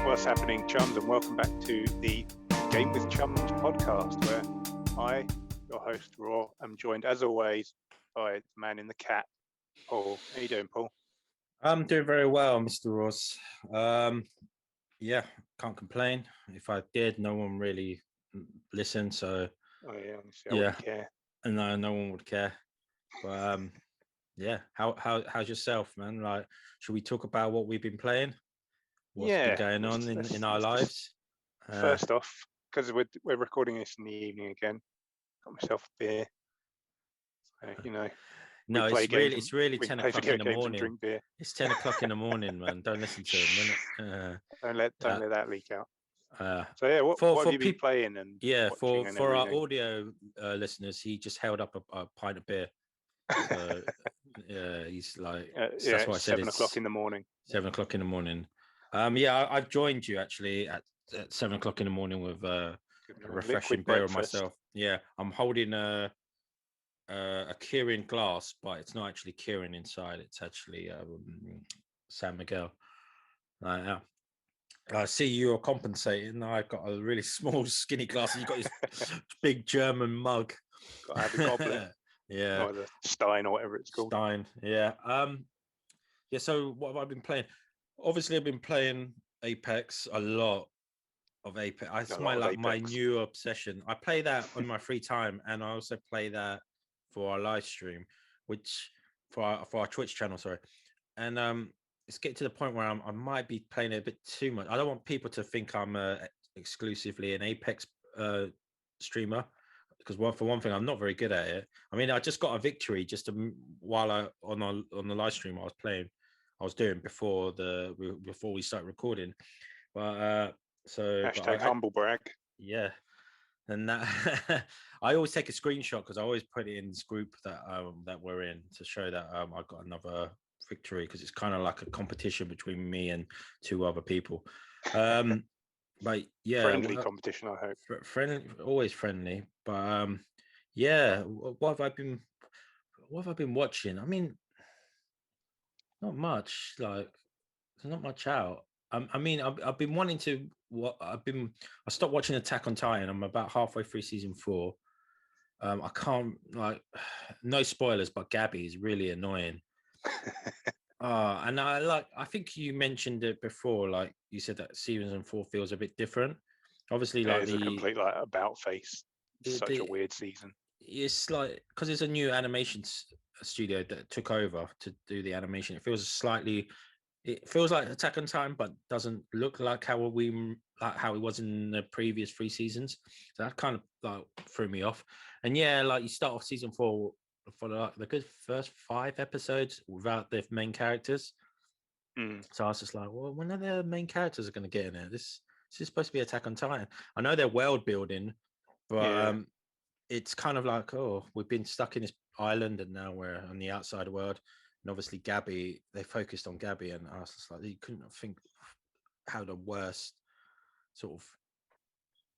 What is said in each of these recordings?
What's happening, chums, and welcome back to the Game with Chums podcast, where I, your host Raw, am joined as always by the man in the cap, Paul. How you doing, Paul? I'm doing very well, Mr. Ross. Yeah, can't complain. If I did, no one really listened, so Honestly, I wouldn't care. And no one would care. But yeah, how's yourself, man? Like, should we talk about what we've been playing? What's been going on in our lives? First off, because we're recording this in the evening again, got myself a beer. So, you know. No, it's really 10 o'clock in the morning. Drink beer. It's 10 o'clock in the morning, man. Don't listen to him. Don't let that leak out. So yeah, what have you been playing? And for our audio listeners, he just held up a pint of beer. So yeah, he's like that's why I said 7 o'clock in the morning. 7 o'clock in the morning. I've joined you actually at 7 o'clock in the morning with a refreshing beer of myself. Yeah, I'm holding a Kirin glass, but it's not actually Kirin inside. It's actually San Miguel. I see you're compensating. I got a really small, skinny glass. You got this big German mug. Got to have the goblet. Yeah, or the Stein or whatever it's called. Stein. Yeah. Yeah. So what have I been playing? Obviously, I've been playing Apex a lot. Of Apex. It's my new obsession. I play that on my free time, and I also play that for our live stream, which for our Twitch channel. Sorry, and it's getting to the point where I might be playing it a bit too much. I don't want people to think I'm exclusively an Apex streamer, because for one thing, I'm not very good at it. I mean, I just got a victory just while on the live stream I was doing before we started recording, but so humble brag. Yeah. And that I always take a screenshot because I always put it in this group that we're in to show that I got another victory, because it's kind of like a competition between me and two other people. But yeah, friendly competition, I hope. Friendly, always friendly. But yeah, what have I been watching? I mean, not much. Like, there's not much out. I mean, I've been wanting to. I stopped watching Attack on Titan. I'm about halfway through season 4. I can't, like, no spoilers, but Gabby is really annoying. And I think you mentioned it before. Like, you said that season 4 feels a bit different. Obviously, like it's a complete about face. It's such a weird season. It's like, because it's a new animation studio that took over to do the animation. It feels like Attack on Titan, but doesn't look like how it was in the previous 3 seasons. So that kind of like threw me off. And yeah, like, you start off season 4 for like the good first 5 episodes without the main characters. So I was just like, well, when are the main characters going to get in there? This is supposed to be Attack on Titan. I know they're world building, but it's kind of like, oh, we've been stuck in this island and now we're on the outside world. And obviously Gabby, they focused on Gabby, and I was just like, you couldn't think how the worst sort of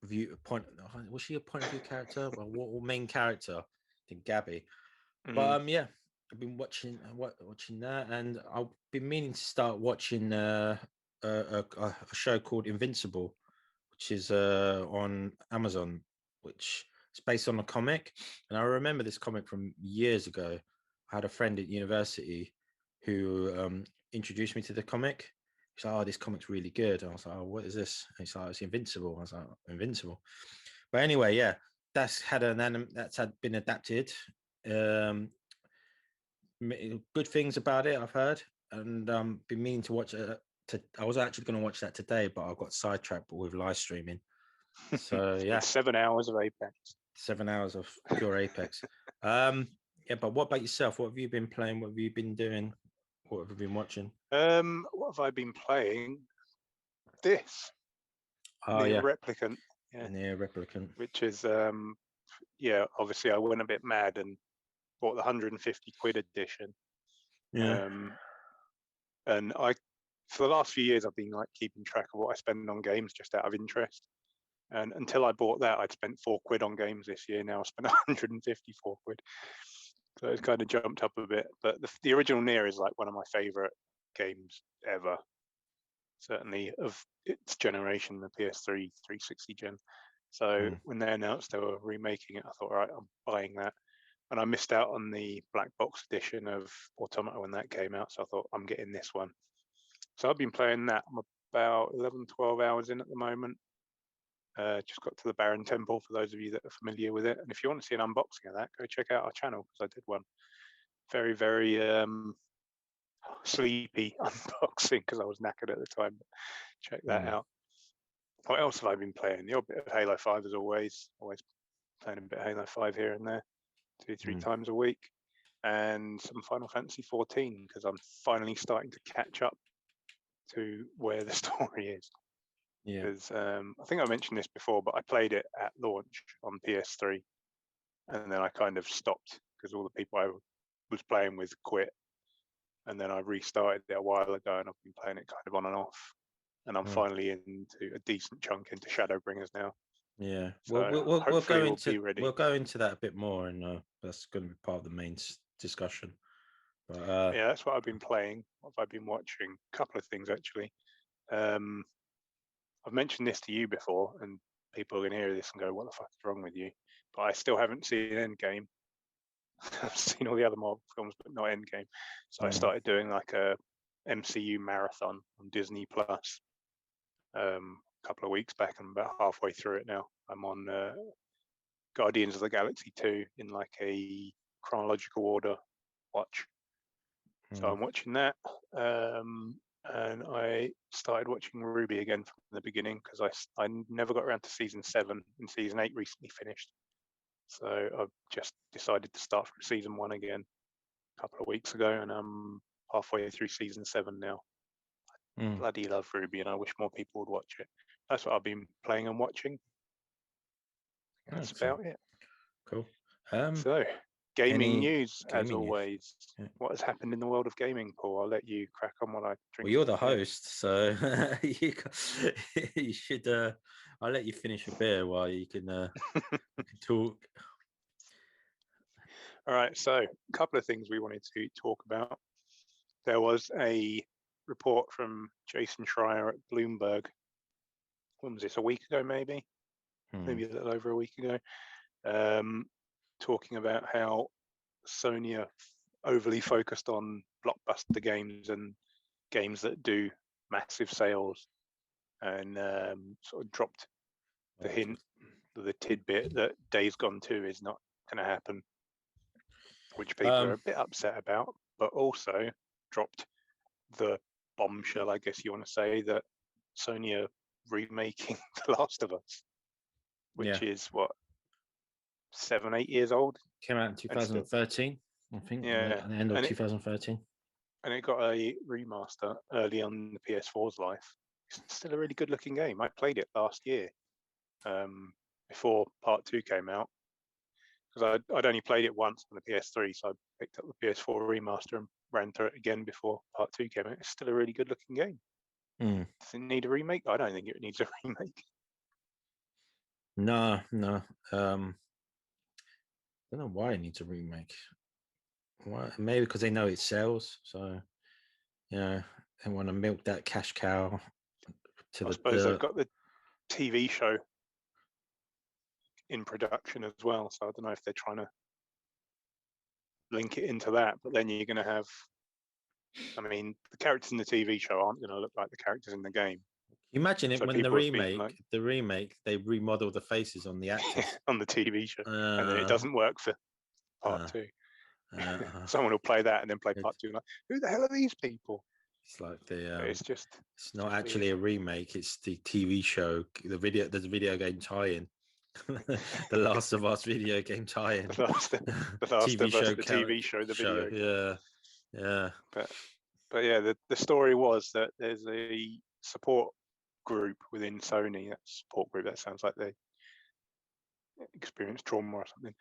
was she a point of view character? Well, what main character than Gabby? But yeah, I've been watching that, and I've been meaning to start watching a show called Invincible, which is on Amazon, which is based on a comic. And I remember this comic from years ago. I had a friend at university who introduced me to the comic. He's like, oh, this comic's really good. And I was like, oh, what is this? And he's like, it's Invincible. I was like, Invincible. But anyway, yeah, that's been adapted. Good things about it, I've heard, and been meaning to watch it. I was actually going to watch that today, but I got sidetracked with live streaming. So yeah, it's 7 hours of Apex. 7 hours of pure Apex. Yeah, but what about yourself? What have you been playing? What have you been doing? What have you been watching? What have I been playing? This. Near Replicant. Yeah. Near Replicant. Which is obviously I went a bit mad and bought the 150 quid edition. Yeah. And for the last few years I've been like keeping track of what I spend on games just out of interest. And until I bought that, I'd spent 4 quid on games this year. Now I spent 154 quid. So it's kind of jumped up a bit. But the original Nier is like one of my favorite games ever. certainly of its generation, the PS3 360 gen. So when they announced they were remaking it, I thought, all right, I'm buying that. And I missed out on the black box edition of Automata when that came out. So I thought, I'm getting this one. So I've been playing that. I'm about 11, 12 hours in at the moment. Just got to the Baron Temple for those of you that are familiar with it. And if you want to see an unboxing of that, go check out our channel because I did one. Very, very sleepy unboxing because I was knackered at the time. Check that out. What else have I been playing? The odd bit of Halo 5 as always. Always playing a bit of Halo 5 here and there, 2-3 times a week. And some Final Fantasy 14 because I'm finally starting to catch up to where the story is. Yeah. Because I think I mentioned this before, but I played it at launch on PS3, and then I kind of stopped because all the people I was playing with quit, and then I restarted it a while ago, and I've been playing it kind of on and off, and I'm finally into a decent chunk into Shadowbringers now. Yeah, so we'll go into be ready. we'll go into that a bit more, and that's going to be part of the main discussion. But yeah, that's what I've been playing. What have I been watching? A couple of things actually. I've mentioned this to you before, and people are going to hear this and go, "What the fuck is wrong with you?" But I still haven't seen Endgame. I've seen all the other Marvel films, but not Endgame. So I started doing like a MCU marathon on Disney Plus a couple of weeks back. I'm about halfway through it now. I'm on Guardians of the Galaxy 2 in like a chronological order watch. So I'm watching that. And I started watching Ruby again from the beginning because I never got around to season 7, and season 8 recently finished. So I've just decided to start from season 1 again a couple of weeks ago, and I'm halfway through season 7 now. I bloody love Ruby, and I wish more people would watch it. That's what I've been playing and watching. That's about it. Cool. So, gaming news, as gaming news? always. Yeah. What has happened in the world of gaming, Paul? I'll let you crack on while I drink. Well, you're the host, so you should. I'll let you finish a beer while you can, you can talk. All right, so a couple of things we wanted to talk about. There was a report from Jason Schreier at Bloomberg. When was this? A week ago, maybe? Maybe a little over a week ago. Talking about how Sony are overly focused on blockbuster games and games that do massive sales, and sort of dropped the hint, the tidbit that Days Gone 2 is not going to happen, which people are a bit upset about, but also dropped the bombshell, I guess you want to say, that Sony are remaking The Last of Us, which is what, 7-8 years old. Came out in 2013, I think. Yeah, at the end of 2013. And it got a remaster early on the PS4's life. It's still a really good-looking game. I played it last year, before Part 2 came out, because I'd only played it once on the PS3, so I picked up the PS4 remaster and ran through it again before Part 2 came out. It's still a really good-looking game. Does it need a remake? I don't think it needs a remake. No. I don't know why it needs a remake. Why? Maybe because they know it sells. So, they want to milk that cash cow. I suppose they've got the TV show in production as well. So I don't know if they're trying to link it into that. But then you're going to have, I mean, the characters in the TV show aren't going to look like the characters in the game. Imagine it when the remake, they remodel the faces on the actors on the TV show, and then it doesn't work for Part 2. Someone will play that and then play Part 2. Like, who the hell are these people? It's like the. It's not actually a remake. It's the TV show. There's a video game tie-in. The Last of Us video game tie-in. The Last TV of Us, the TV show, the video game. Yeah. But yeah, the story was that there's a support group within Sony. That support group, that sounds like they experienced trauma or something.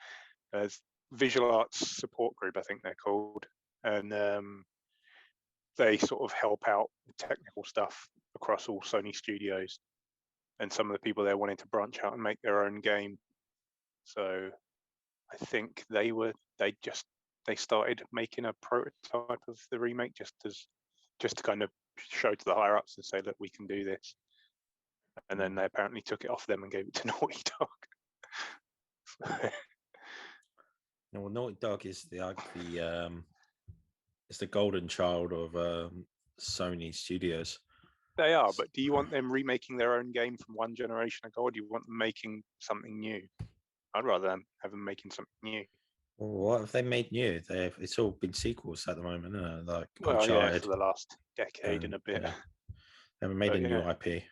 There's visual arts support group, I think they're called, and they sort of help out with technical stuff across all Sony studios. And some of the people there wanted to branch out and make their own game. So I think they started making a prototype of the remake just to kind of show to the higher ups and say, look, we can do this. And then they apparently took it off them and gave it to Naughty Dog. No, well, Naughty Dog is it's the golden child of Sony Studios. They are, but do you want them remaking their own game from one generation ago, or do you want them making something new? I'd rather have them making something new. Well, what have they made new? It's all been sequels at the moment, isn't it? Like Well, Uncharted, yeah, for the last decade and a bit. Yeah. They haven't made a new IP.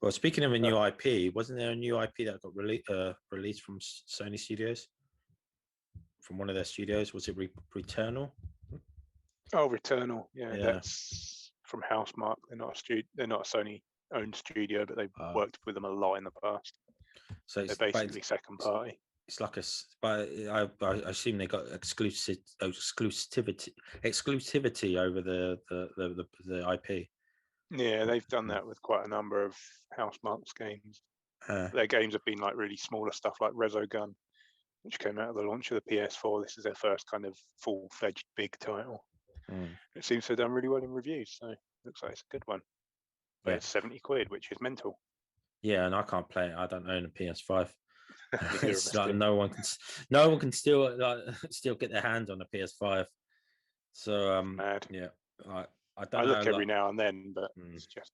Well, speaking of a new IP, wasn't there a new IP that got released from Sony Studios? From one of their studios? Was it Returnal? Oh, Returnal. Yeah, that's from Housemarque. They're not a Sony-owned studio, but they've worked with them a lot in the past. So they're basically second party. It's like but I assume they got exclusivity over the IP. Yeah, they've done that with quite a number of Housemarque's games. Their games have been like really smaller stuff, like Resogun, which came out of the launch of the PS4. This is their first kind of full-fledged big title. It seems to have done really well in reviews, so it looks like it's a good one. But it's £70, which is mental. Yeah, and I can't play it. I don't own a PS5. It's like no one can still get their hands on a PS5. So mad. Yeah, I don't know. I look every now and then, but it's just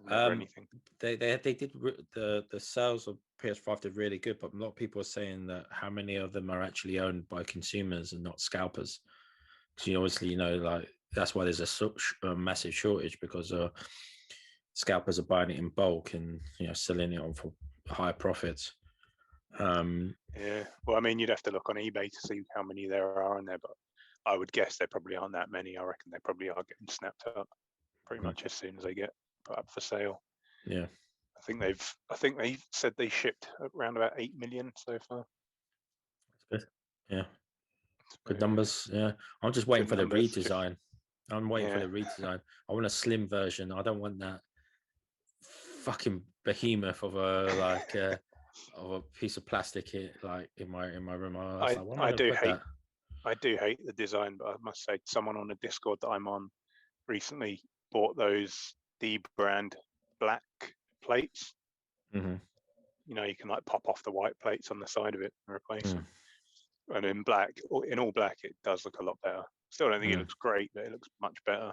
never anything. They did the sales of PS5 did really good, but a lot of people are saying that how many of them are actually owned by consumers and not scalpers. Because obviously, like that's why there's a massive shortage, because scalpers are buying it in bulk and selling it on for higher profits. Yeah, well, I mean, you'd have to look on eBay to see how many there are on there, but I would guess there probably aren't that many. I reckon they probably are getting snapped up pretty much as soon as they get put up for sale. Yeah, I think they said they shipped around about 8 million so far. That's good. Yeah, good numbers. Yeah, I'm just waiting for the redesign. I'm waiting for the redesign. I want a slim version. I don't want that fucking behemoth of a of a piece of plastic here, like in my room. I do hate the design, but I must say, someone on the Discord that I'm on recently bought those D brand black plates. Mm-hmm. You can like pop off the white plates on the side of it and replace them. And in all black, it does look a lot better. Still don't think it looks great, but it looks much better.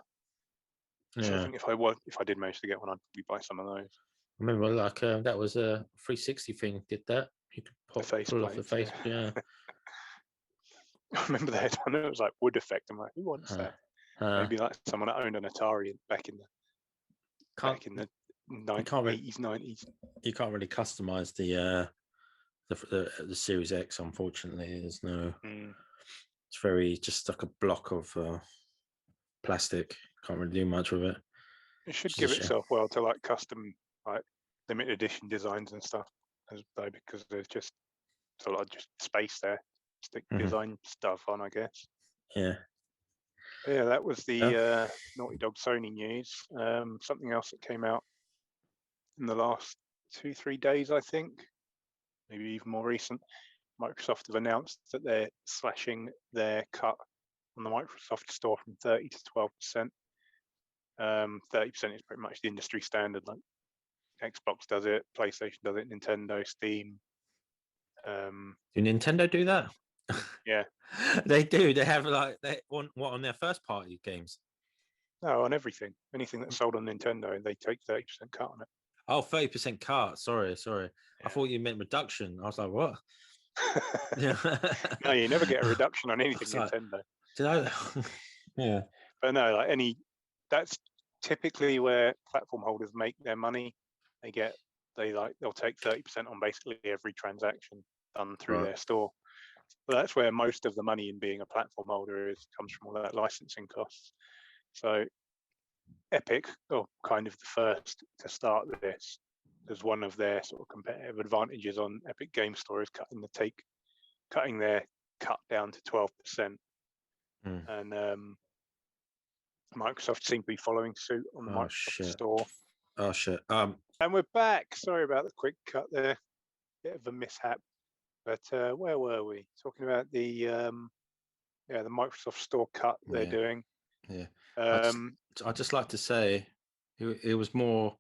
Yeah. So I think if I did manage to get one, I'd probably buy some of those. I remember that was a 360 thing. Did that? You could pull off the face. Yeah. I remember that one. It was like wood effect. I'm like, who wants that? Maybe like someone that owned an Atari back in the 80s, 90s. You can't really customize the Series X. Unfortunately, there's no. It's very just like a block of plastic. Can't really do much with it. It should give itself well to like custom, like limited edition designs and stuff, because there's just a lot of just space there. Stick design stuff on, I guess. Yeah. But yeah, that was the Naughty Dog Sony news. Something else that came out in the last 2-3 days, I think, maybe even more recent. Microsoft have announced that they're slashing their cut on the Microsoft Store from 30 to 12%. 30% is pretty much the industry standard. Like Xbox does it, PlayStation does it, Nintendo, Steam. Do Nintendo do that? Yeah, they do. They have on their first party games. No, on everything. Anything that's sold on Nintendo, they take 30% cut on it. Oh, 30% cut. Sorry. Yeah. I thought you meant reduction. I was like, what? No, you never get a reduction on anything Nintendo. Did I? Yeah. But no, that's typically where platform holders make their money. They'll take 30% on basically every transaction done through their store. But that's where most of the money in being a platform holder comes from, all that licensing costs. So Epic, kind of the first to start this, as one of their sort of competitive advantages on Epic Game Store is cutting their cut down to 12%. And Microsoft seem to be following suit on the Microsoft Store. Oh shit. And we're back. Sorry about the quick cut there. Bit of a mishap. But where were we? Talking about the Microsoft Store cut they're doing. Yeah. I'd just like to say it was more.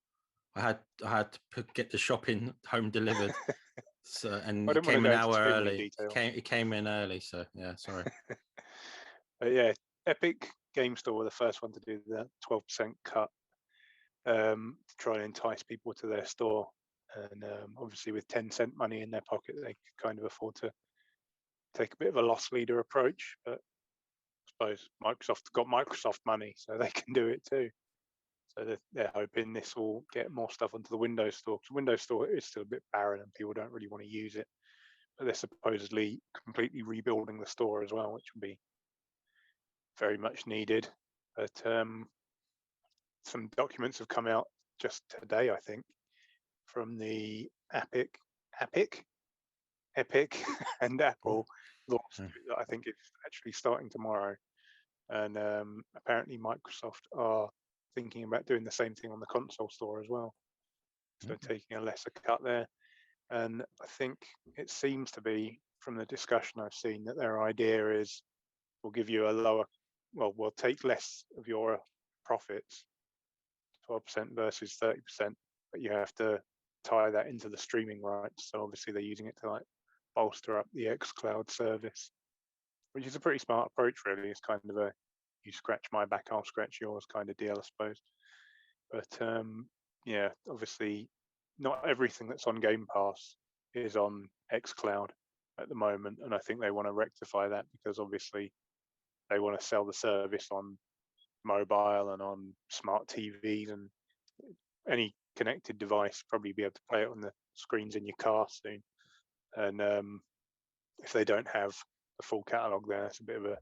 I had to get the shopping home delivered, so and I it didn't want to came go an into hour too many early. details. It came in early, so yeah, sorry. But yeah, Epic Game Store were the first one to do the 12% cut to try and entice people to their store. And obviously, with 10-cent money in their pocket, they could kind of afford to take a bit of a loss leader approach. But I suppose Microsoft got Microsoft money, so they can do it too. So they're hoping this will get more stuff onto the Windows Store. Because Windows Store is still a bit barren and people don't really want to use it. But they're supposedly completely rebuilding the store as well, which would be very much needed. But some documents have come out just today, I think, from the Epic and Apple lawsuit that I think is actually starting tomorrow. And apparently Microsoft are thinking about doing the same thing on the console store as well. So taking a lesser cut there. And I think it seems to be, from the discussion I've seen, that their idea is we'll give you a lower, well, we'll take less of your profits, 12% versus 30%, but you have to tie that into the streaming rights. So obviously they're using it to like bolster up the xCloud service, which is a pretty smart approach, really. It's kind of a you scratch my back, I'll scratch yours kind of deal, I suppose. But yeah, obviously not everything that's on Game Pass is on xCloud at the moment, and I think they want to rectify that because obviously they want to sell the service on mobile and on smart TVs and any connected device, probably be able to play it on the screens in your car soon. And if they don't have the full catalog there, it's a bit of a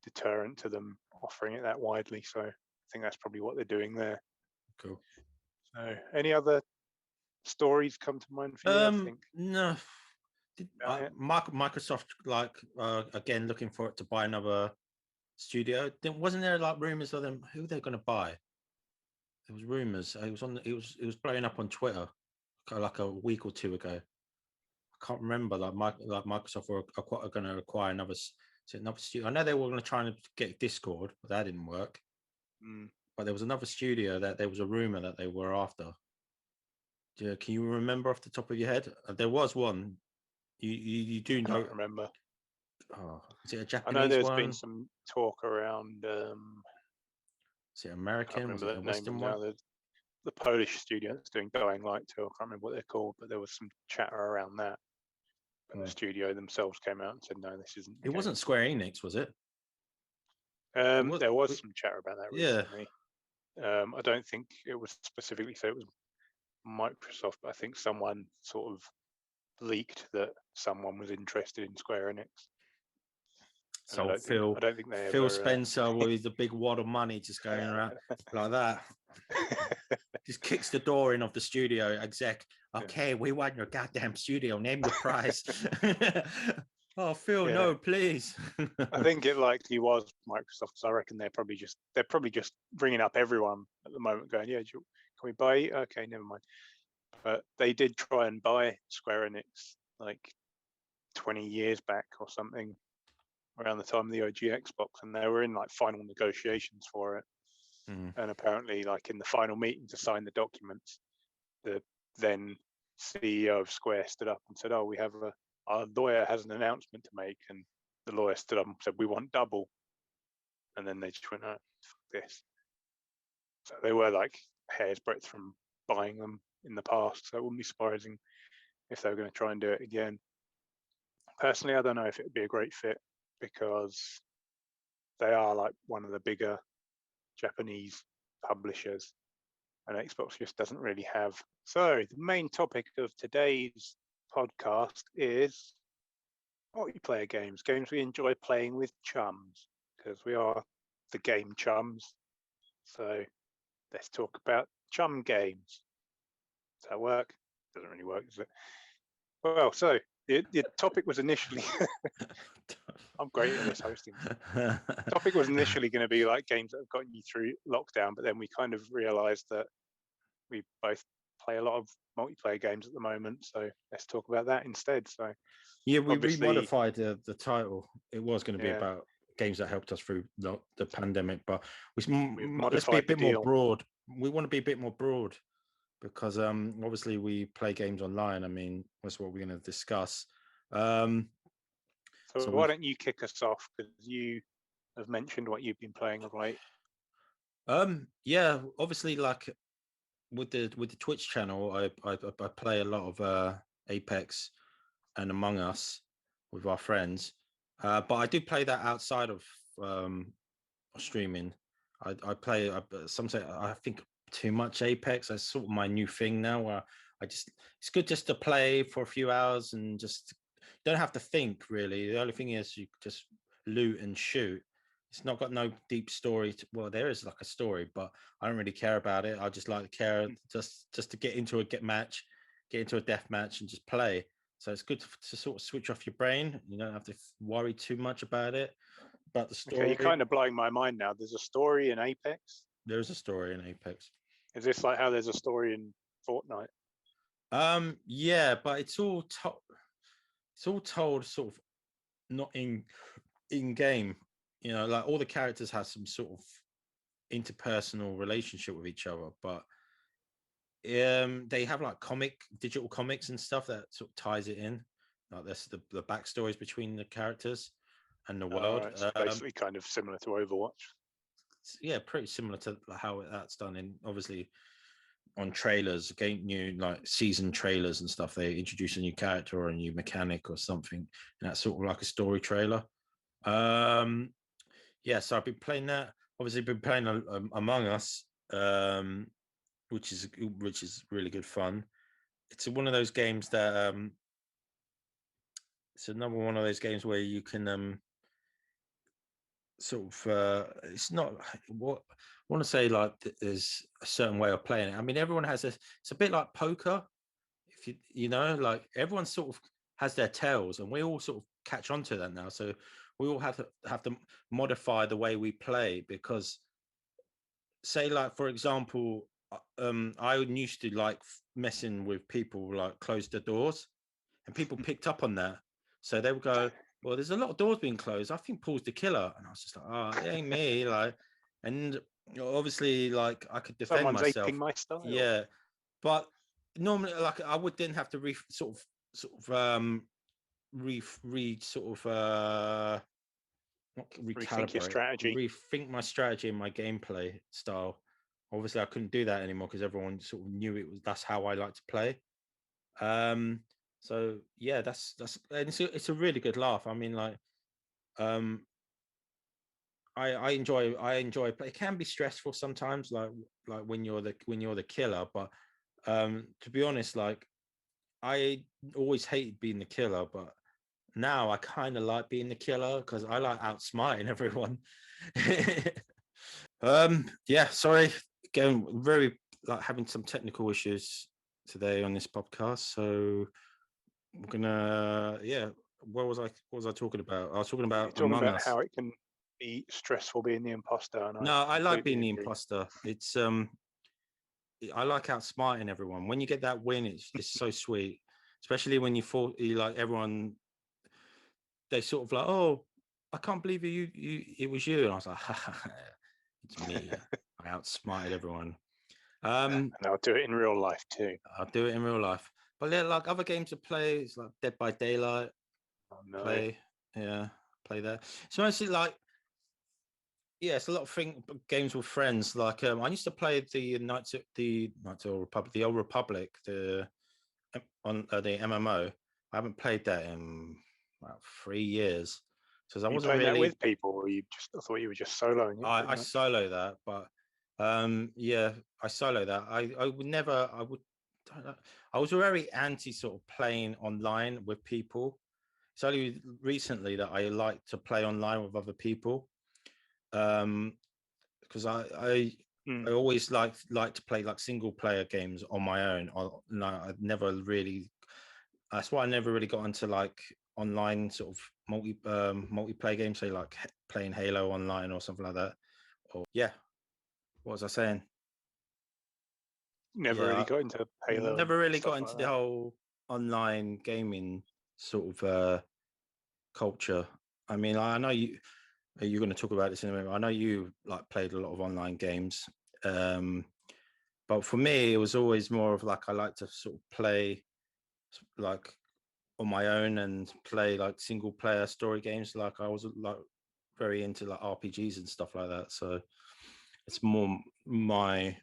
deterrent to them offering it that widely. So I think that's probably what they're doing there. Cool. So any other stories come to mind for you? I think no. Microsoft again looking for it to buy another studio. Wasn't there like rumors of them who they're going to buy? There was rumors. It was blowing up on Twitter like a week or two ago. I can't remember. Like Microsoft were going to acquire another studio. I know they were going to try and get Discord, but that didn't work. But there was another studio that there was a rumor that they were after. Can you remember off the top of your head? There was one. You do know? I can't remember. Oh, is it a Japanese I know there's one? been some talk around. Is it American? Was it a Western one? The Polish studio that's doing Dying Light 2. I can't remember what they're called, but there was some chatter around that. But the studio themselves came out and said, no, this isn't. It wasn't Square Enix, was it? There was some chatter about that recently. Yeah. I don't think it was specifically so it was Microsoft, but I think someone sort of leaked that someone was interested in Square Enix. So I don't think they Phil Spencer with the big wad of money just going around like that. Just kicks the door in of the studio exec. Okay, we want your goddamn studio. Name the price. Oh, Phil, no, please. I think it likely was Microsoft. So I reckon they're probably just bringing up everyone at the moment, going, yeah, can we buy it? Okay, never mind. But they did try and buy Square Enix like 20 years back or something, around the time of the OG Xbox, and they were in like final negotiations for it. And apparently, like in the final meeting to sign the documents, the then CEO of Square stood up and said, "Oh, our lawyer has an announcement to make," and the lawyer stood up and said, "We want double." And then they just went, "Oh, fuck this." So they were like hair's breadth from buying them in the past. So it wouldn't be surprising if they were going to try and do it again. Personally, I don't know if it would be a great fit because they are like one of the bigger Japanese publishers, and Xbox just doesn't really have. So the main topic of today's podcast is multiplayer games we enjoy playing with chums, because we are the game chums. So let's talk about chum games. Does that work? Doesn't really work, does it? Well, so the topic was initially I'm great at this hosting. The topic was initially going to be like games that have gotten you through lockdown, but then we kind of realized that we both play a lot of multiplayer games at the moment, so let's talk about that instead. So yeah, we remodified the title. It was going to be about games that helped us through the pandemic. But let's be a bit more broad. We want to be a bit more broad because obviously we play games online. I mean, that's what we're going to discuss. So why don't you kick us off, because you have mentioned what you've been playing of late. Yeah, obviously, like with the Twitch channel, I play a lot of Apex and Among Us with our friends, but I do play that outside of streaming. I play some say I think too much Apex. That's sort of my new thing now, where it's good just to play for a few hours and just don't have to think really. The only thing is you just loot and shoot. It's not got no deep story. Well, there is like a story, but I don't really care about it. I just like to care just to get into a get into a death match and just play. So it's good to sort of switch off your brain. You don't have to worry too much about it. About the story. Okay, you're kind of blowing my mind now. There's a story in Apex. There is a story in Apex. Is this like how there's a story in Fortnite? Yeah, but it's all told sort of not in game. You know, like all the characters have some sort of interpersonal relationship with each other, but they have like digital comics and stuff that sort of ties it in. Like this, the backstories between the characters and the world. It's basically kind of similar to Overwatch. Yeah, pretty similar to how that's done in obviously on trailers, new like season trailers and stuff. They introduce a new character or a new mechanic or something, and that's sort of like a story trailer. Yeah, so I've been playing that. Obviously, been playing Among Us, which is really good fun. It's one of those games that it's another one of those games where you can sort of it's not what I want to say, like there's a certain way of playing it. I mean, everyone has it's a bit like poker. If you know, like everyone sort of has their tails, and we all sort of catch on to that now. So we all have to modify the way we play, because say like for example, I used to like messing with people, like close the doors, and people picked up on that. So they would go, well, there's a lot of doors being closed. I think Paul's the killer. And I was just like, oh, it ain't me. Like, and obviously, like I could defend myself. Aping my style. Yeah, but normally, like I would then have to rethink your strategy, rethink my strategy and my gameplay style. Obviously, I couldn't do that anymore because everyone sort of knew that's how I like to play. So yeah, that's and it's a really good laugh. I mean, like, I enjoy play. It can be stressful sometimes, like when you're the killer. But to be honest, like I always hated being the killer, but now I kind of like being the killer because I like outsmarting everyone. Yeah, sorry, again, very like having some technical issues today on this podcast, so I'm gonna what was I talking about? I was talking about Among Us. How it can be stressful being the imposter. And I like being the imposter. It's I like outsmarting everyone. When you get that win, it's so sweet, especially when you like everyone. They sort of like, oh, I can't believe it was you, and I was like, it's me. I outsmarted everyone. And I'll do it in real life too. I'll do it in real life. But yeah, like other games to play, it's like Dead by Daylight. Oh, no. Play that. So mostly like, yeah, it's a lot of games with friends. Like I used to play the Old Republic, the MMO. I haven't played that in about 3 years. So I wasn't playing really that with people, or I thought you were just soloing it. I solo that, but yeah, I solo that. I was very anti sort of playing online with people. It's only recently that I like to play online with other people. Because I always like to play like single player games on my own. I never really. That's why I never really got into like online sort of multiplayer games, say like playing Halo online or something like that. Or yeah, what was I saying? Never really got into Halo. Never really got into the whole online gaming sort of culture. I mean, I know Are you going to talk about this in a minute? I know you like played a lot of online games, but for me, it was always more of like I like to sort of play like on my own and play like single player story games. Like I was like very into like RPGs and stuff like that. So it's more my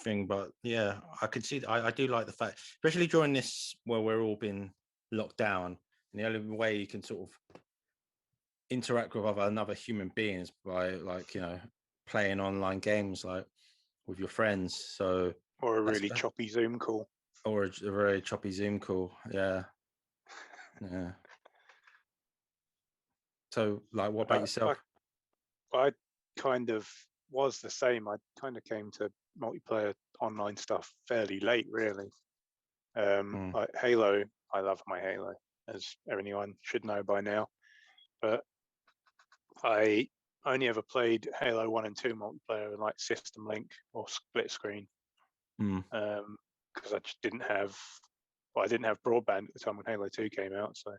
thing. But yeah, I could see. I do like the fact, especially during this where we're all been locked down, and the only way you can sort of interact with another human beings by like playing online games like with your friends. So Or a really choppy Zoom call. Or a very choppy Zoom call. Yeah. So like, what about yourself? I kind of was the same. I kind of came to multiplayer online stuff fairly late, really. Like Halo, I love my Halo, as anyone should know by now. But I only ever played Halo 1 and 2 multiplayer in like System Link or split screen. Because I just didn't have, I didn't have broadband at the time when Halo 2 came out, so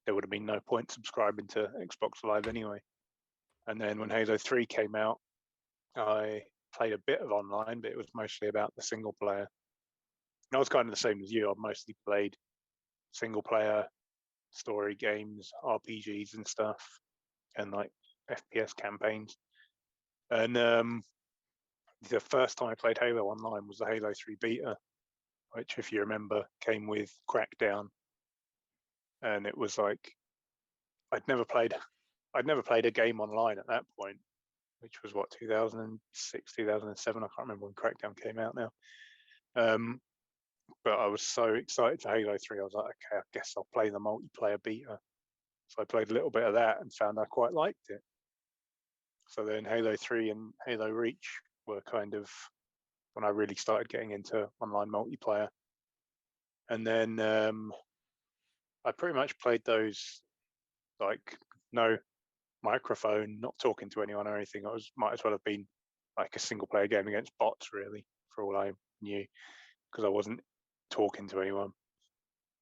there would have been no point subscribing to Xbox Live anyway. And then when Halo 3 came out, I played a bit of online, but it was mostly about the single player. And I was kind of the same as you. I mostly played single player story games, RPGs and stuff, and like FPS campaigns. And the first time I played Halo online was the Halo 3 beta, which, if you remember, came with Crackdown. And it was like I'd never played a game online at that point, which was what, 2006, 2007. I can't remember when Crackdown came out now. But I was so excited for Halo 3. I was like, okay, I guess I'll play the multiplayer beta. So I played a little bit of that and found I quite liked it. So then Halo 3 and Halo Reach were kind of when I really started getting into online multiplayer. And then I pretty much played those like no microphone, not talking to anyone or anything. I might as well have been like a single player game against bots, really, for all I knew, because I wasn't talking to anyone.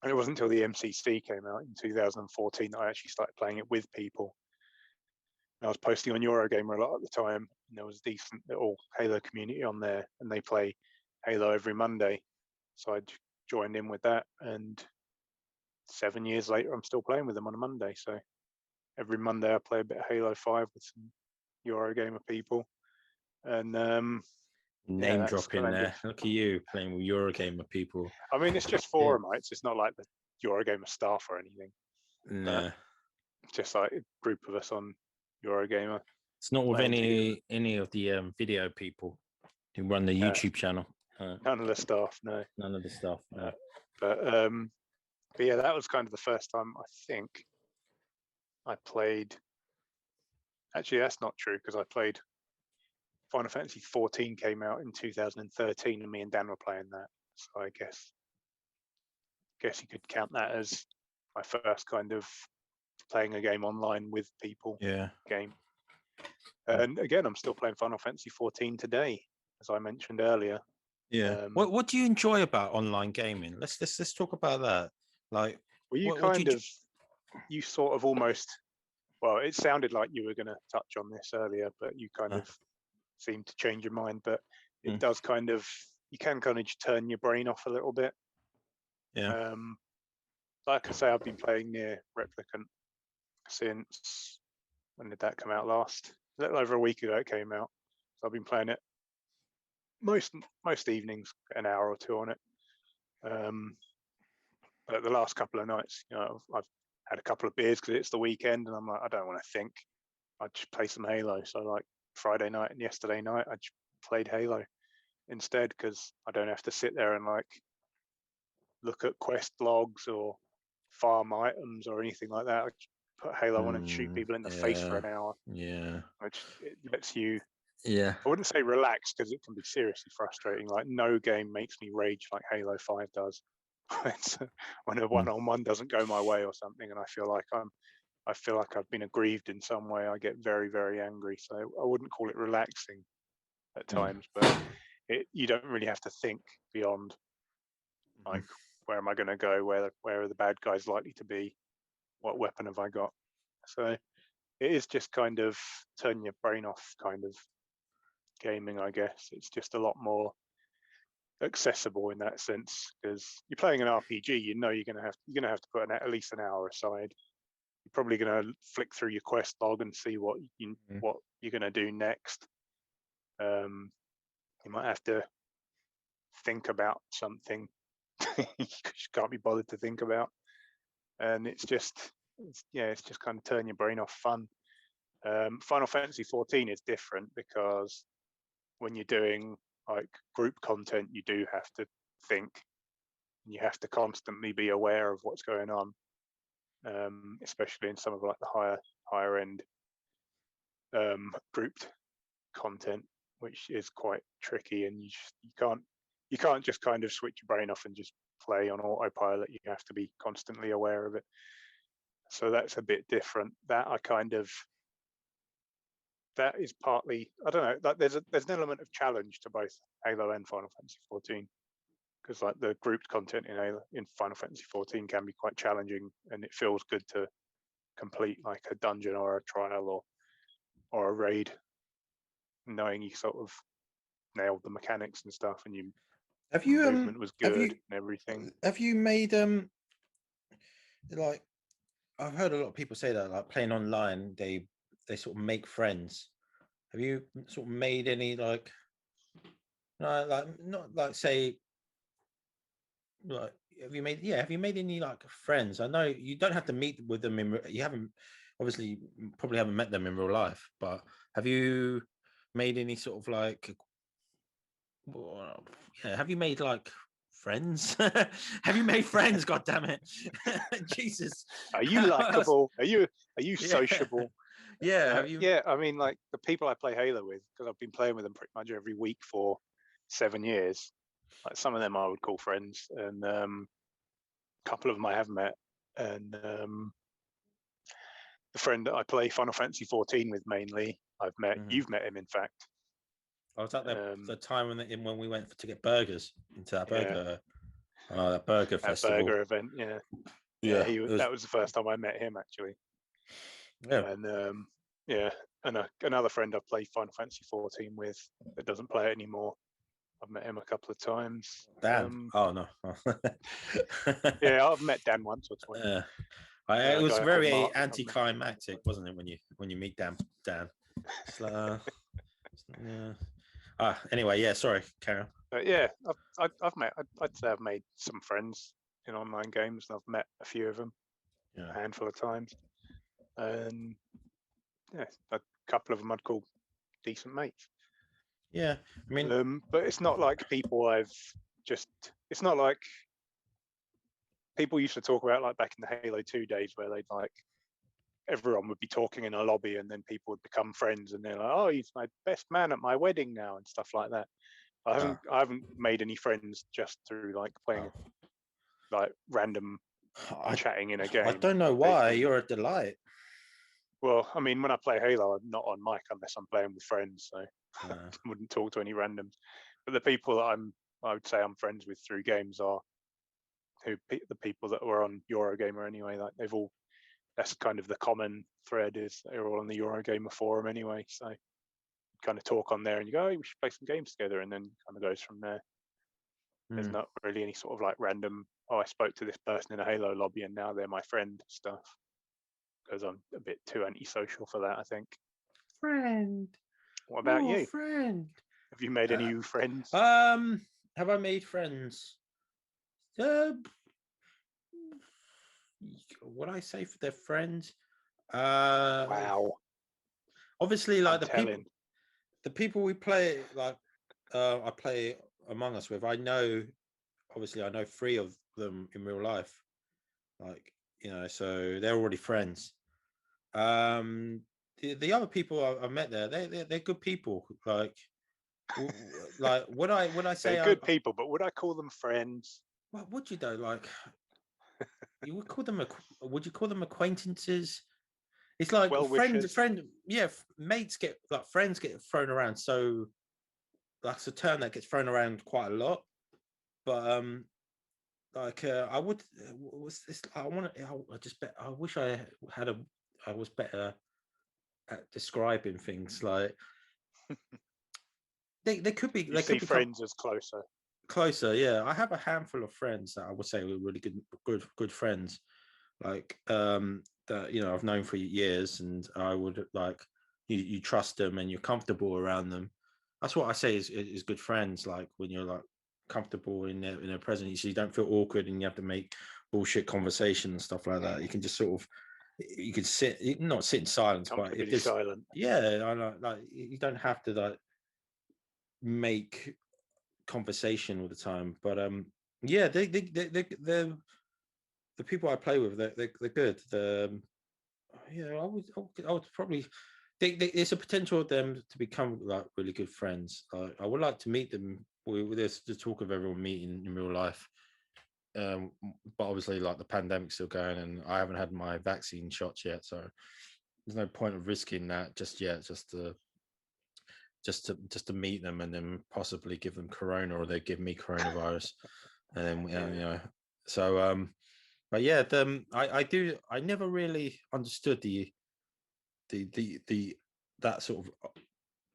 And it wasn't until the MCC came out in 2014 that I actually started playing it with people. And I was posting on Eurogamer a lot at the time, and there was a decent little Halo community on there, and they play Halo every Monday. So I joined in with that, and 7 years later, I'm still playing with them on a Monday. So every Monday, I play a bit of Halo 5 with some Eurogamer people. And name dropping there. Look at you playing with Eurogamer people. I mean, it's just forum, right? It's not like the Eurogamer staff or anything. No. Just like a group of us on Eurogamer. It's not with any of the video people who run the YouTube channel. None of the staff, no. None of the staff, no. But yeah, that was kind of the first time I think I played. Actually, that's not true, because I played Final Fantasy XIV came out in 2013, and me and Dan were playing that. So I guess you could count that as my first kind of playing a game online with people game. And again, I'm still playing Final Fantasy XIV today, as I mentioned earlier. Yeah. What do you enjoy about online gaming? Let's talk about that. Like, well, you sort of almost. Well, it sounded like you were going to touch on this earlier, but you kind of seemed to change your mind. But it does kind of. You can kind of just turn your brain off a little bit. Yeah. Like I say, I've been playing Nier Replicant since, when did that come out last? A little over a week ago it came out. So I've been playing it most evenings, an hour or two on it. But the last couple of nights, I've had a couple of beers because it's the weekend, and I'm like, I don't want to think. I just play some Halo. So like Friday night and yesterday night, I just played Halo instead, because I don't have to sit there and like look at quest logs or farm items or anything like that. I just put Halo on and shoot people in the face for an hour. Yeah. Which it lets you. Yeah. I wouldn't say relax, because it can be seriously frustrating. Like no game makes me rage like Halo 5 does. When a one-on-one doesn't go my way or something, and I feel like I've been aggrieved in some way, I get very, very angry. So I wouldn't call it relaxing at times, but you don't really have to think beyond like, where am I going to go? Where are the bad guys likely to be? What weapon have I got? So it is just kind of turn your brain off kind of gaming, I guess. It's just a lot more accessible in that sense because you're playing an RPG. You know you're gonna have to put at least an hour aside. You're probably gonna flick through your quest log and see what you're gonna do next. You might have to think about something you just can't be bothered to think about, and it's just kind of turn your brain off fun. Final Fantasy XIV is different because when you're doing like group content, you do have to think, and you have to constantly be aware of what's going on, especially in some of like the higher end grouped content, which is quite tricky, and you can't just kind of switch your brain off and just play on autopilot. You have to be constantly aware of it. So that's a bit different. That is partly, I don't know, like there's an element of challenge to both Halo and Final Fantasy XIV, because like the grouped content in Final Fantasy XIV can be quite challenging, and it feels good to complete like a dungeon or a trial or a raid, knowing you sort of nailed the mechanics and stuff, and movement was good and everything. Have you made like, I've heard a lot of people say that like playing online they sort of make friends. Have you sort of made any like not like say like have you made any like friends? I know you don't have to meet with them you haven't obviously probably haven't met them in real life, but have you made any sort of like have you made like friends? Have you made friends? God damn it. Jesus. Are you likable? Are you sociable? Yeah. Have you? Yeah, I mean, like the people I play Halo with, because I've been playing with them pretty much every week for 7 years. Like some of them I would call friends, and a couple of them I have met. And the friend that I play Final Fantasy XIV with mainly, I've met. You've met him, in fact. I was at the time when we went to get burgers into that burger, that burger festival. Burger event, yeah. That was the first time I met him, actually. Yeah. And and another friend I've played Final Fantasy XIV with that doesn't play it anymore. I've met him a couple of times. Dan? Oh no. Yeah, I've met Dan once or twice. It was very anticlimactic, wasn't it, when you meet Dan? It's like, yeah. Anyway, yeah. Sorry, Karen. Yeah, I'd say I've made some friends in online games, and I've met a few of them a handful of times. And yeah, a couple of them I'd call decent mates. Yeah, I mean, but it's not like people it's not like people used to talk about like back in the Halo 2 days where they'd like everyone would be talking in a lobby and then people would become friends and they're like, oh, he's my best man at my wedding now and stuff like that. I haven't made any friends just through like playing like random chatting in a game. I don't know why. You're a delight. Well, I mean, when I play Halo, I'm not on mic unless I'm playing with friends, so I wouldn't talk to any randoms. But the people that I would say I'm friends with through games are the people that were on Eurogamer anyway. Like that's kind of the common thread is they're all on the Eurogamer forum anyway. So you kind of talk on there and you go, oh, we should play some games together, and then kind of goes from there. There's not really any sort of like random, oh, I spoke to this person in a Halo lobby and now they're my friend stuff. Because I'm a bit too antisocial for that, I think. Friend. What about you? Friend. Have you made any new friends? Have I made friends? What I say for their friends? Wow. Obviously, like the people we play, like I play Among Us with. I know 3 of them in real life. Like, so they're already friends. The other people I've met there, they're good people. Like would I say they're good people, but would I call them friends? What would you though? Like, you would call them would you call them acquaintances? It's like mates friends get thrown around. So that's a term that gets thrown around quite a lot. But I would was this I wish I was better at describing things. Like they could be, You they see could become friends as closer. closer. Yeah, I have a handful of friends that I would say were really good friends. Like that, you know, I've known for years, and I would like you trust them and you're comfortable around them. That's what I say is good friends. Like when you're like comfortable in their presence, you don't feel awkward and you have to make bullshit conversation and stuff like that. You can just sort of you can not sit in silence, but if Comfortably there's silent. yeah, I know, like you don't have to like make conversation all the time. But yeah, they're the people I play with, they're good. Yeah, I would probably. There's a potential of them to become like really good friends. I would like to meet them. There's the talk of everyone meeting in real life, but obviously, like the pandemic's still going, and I haven't had my vaccine shots yet, so there's no point of risking that just yet. Just to meet them and then possibly give them corona, or they give me coronavirus, and then you know. So but yeah, I never really understood the that sort of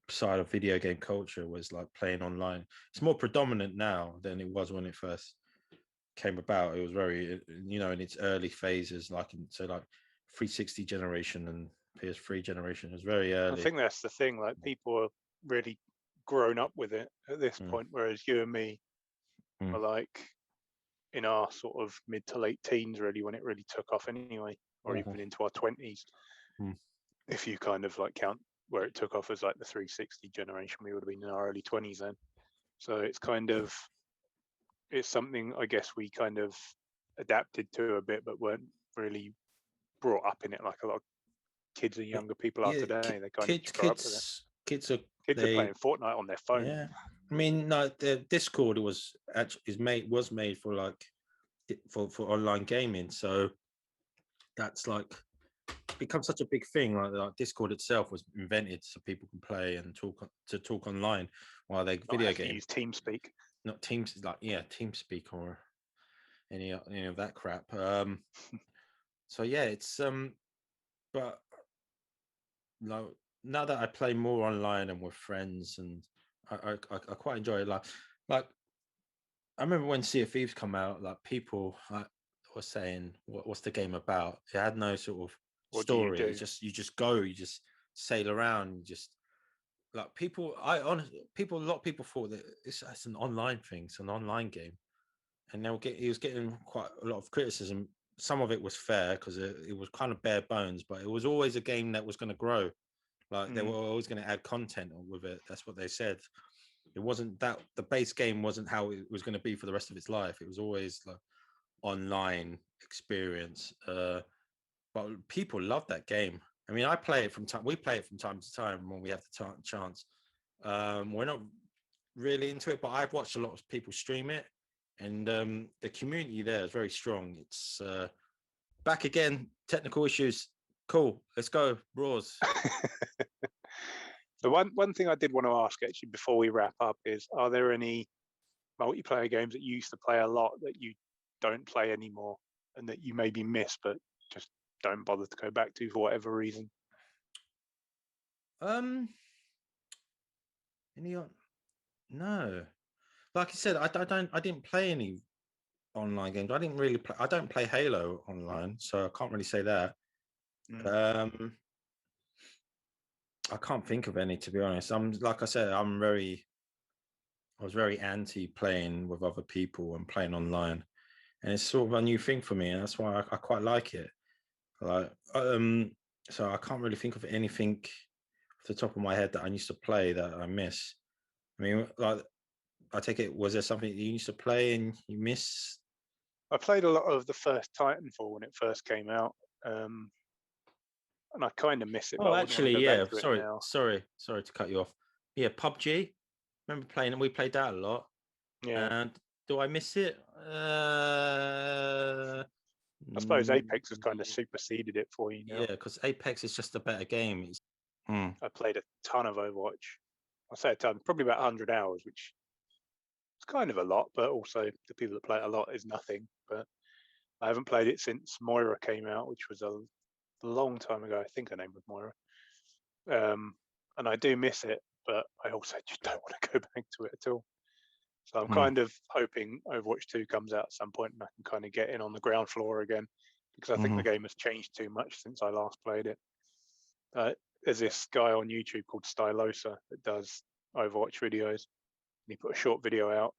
side of video game culture was like playing online. It's more predominant now than it was when it first came about. It was very, you know, in its early phases, like so like 360 generation and PS3 generation. It was very I early. think that's the thing. Like people are really grown up with it at this Mm, point, whereas you and me mm, were like in our sort of mid to late teens, really, when it really took off anyway, or mhm, even into our 20s. mm. If you kind of like count where it took off as like the 360 generation, we would have been in our early 20s then. So it's kind of it's something I guess we kind of adapted to a bit, but weren't really brought up in it like a lot of kids and younger people are Yeah, today. They kind of kids, just grow up with it. kids are Kids are they playing Fortnite on their phone. yeah. I mean, no, the Discord was actually was made for like for online gaming, so that's like become such a big thing. Like Discord itself was invented so people can play and talk online while they Not video have to game, use TeamSpeak. not Teams, like yeah, TeamSpeak or any of that crap. So yeah, it's but like now that I play more online and with friends, and I quite enjoy it. Like I remember when Sea of Thieves come out, like people like were saying, what's the game about? It had no sort of What do you story. do? It's just you just go, you just sail around, you just like people. I honestly, people, a lot of people thought that it's an online thing, it's an online game, and he was getting quite a lot of criticism. Some of it was fair because it was kind of bare bones, but it was always a game that was going to grow. Like they were always going to add content with it. That's what they said. It wasn't that the base game wasn't how it was going to be for the rest of its life. It was always like online experience. But people love that game. I mean, I play it from time. We play it from time to time when we have the chance. We're not really into it, but I've watched a lot of people stream it, and the community there is very strong. It's back again. Technical issues. Cool. Let's go. Raws. So one thing I did want to ask actually before we wrap up is, are there any multiplayer games that you used to play a lot that you don't play anymore and that you maybe miss but just don't bother to go back to for whatever reason? Um. Any? No. Like I said, I didn't play any online games. I didn't really play. I don't play Halo online, so I can't really say that. Mm. Um, I can't think of any, to be honest. Like I said, I was very anti playing with other people and playing online, and it's sort of a new thing for me, and that's why I quite like it. Like, so I can't really think of anything off the top of my head that I used to play that I miss. I mean, like, I take it, was there something that you used to play and you miss? I played a lot of the first Titanfall when it first came out, um, and I kind of miss it, but Oh, I wouldn't want actually, to go back yeah. to it now. Sorry to cut you off. Yeah, PUBG. Remember playing, and we played that a lot. Yeah, And do I miss it? I suppose Mm, Apex has kind of superseded it for you yeah, now. because Apex is just a better game. Mm. I played a ton of Overwatch. I say a ton, probably about 100 hours, which is kind of a lot, but also the people that play it a lot is nothing. But I haven't played it since Moira came out, which was a long time ago. I think her name was Moira. and I do miss it, but I also just don't want to go back to it at all. So I'm Hmm. kind of hoping Overwatch 2 comes out at some point and I can kind of get in on the ground floor again, because I think the game has changed too much since I last played it. There's this guy on YouTube called Stylosa that does Overwatch videos. And he put a short video out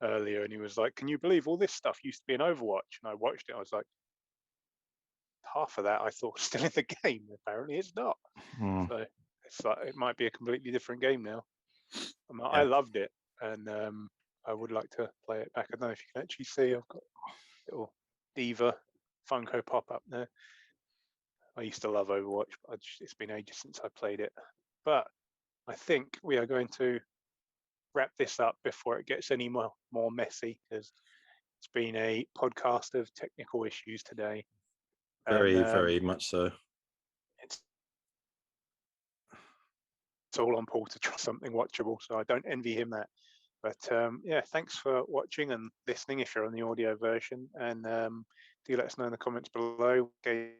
earlier and he was like, "Can you believe all this stuff used to be in Overwatch?" And I watched it. I was like, half of that I thought was still in the game. Apparently it's not. So it's like it might be a completely different game now. I loved it, and I would like to play it back. I don't know if you can actually see. I've got a little Diva Funko pop up there. I used to love Overwatch, but it's been ages since I played it. But I think we are going to wrap this up before it gets any more messy, because it's been a podcast of technical issues today. Very much so. It's all on Paul to try something watchable, so I don't envy him that. But yeah, thanks for watching and listening if you're on the audio version. And do let us know in the comments below what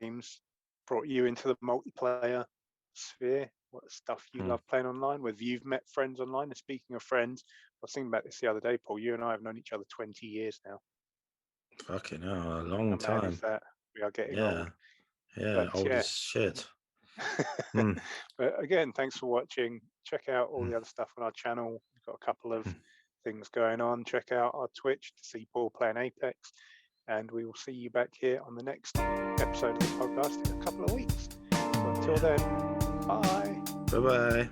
games brought you into the multiplayer sphere, what stuff you love playing online, whether you've met friends online. And speaking of friends, I was thinking about this the other day, Paul. You and I have known each other 20 years now. Fucking hell, a long How time. mad is that? We are getting old. Yeah, old as shit. But again, thanks for watching. Check out all the other stuff on our channel. We've got a couple of things going on. Check out our Twitch to see Paul playing Apex, and we will see you back here on the next episode of the podcast in a couple of weeks. So until then, bye. Bye.